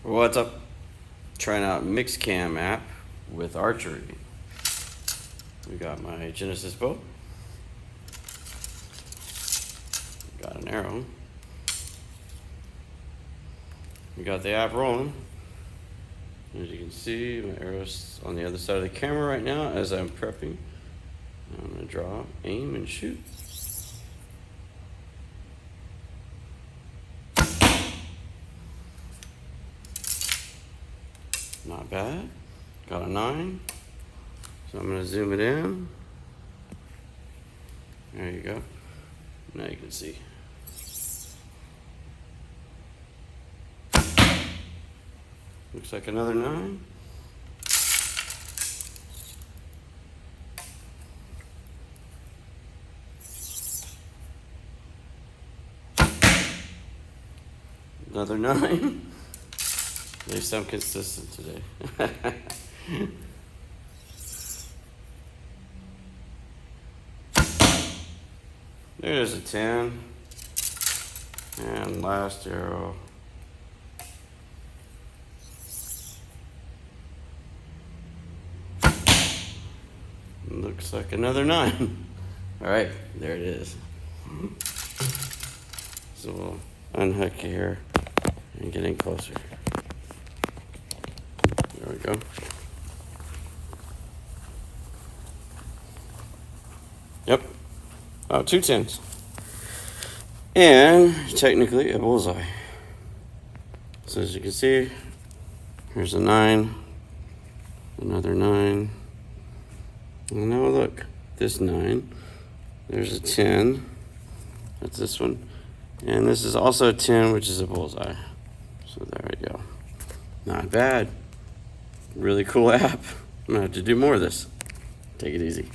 What's up? Trying out MixCam app with Archery. We got my Genesis bow. Got an arrow. We got the app rolling. As you can see, my arrow's on the other side of the camera right now as I'm prepping. I'm going to draw, aim, and shoot. Not bad. Got a 9. So I'm going to zoom it in. There you go. Now you can see. Looks like another 9. Another 9. At least I'm consistent today. There's a 10. And last arrow. Looks like another 9. All right, there it is. So we'll unhook here and get in closer. There we go. Yep. Oh, 2 10s. And technically a bullseye. So as you can see, here's a 9, another 9. And now look, this 9, there's a 10, that's this one, and this is also a 10, which is a bullseye. So there we go. Not bad. Really cool app. I'm gonna have to do more of this. Take it easy.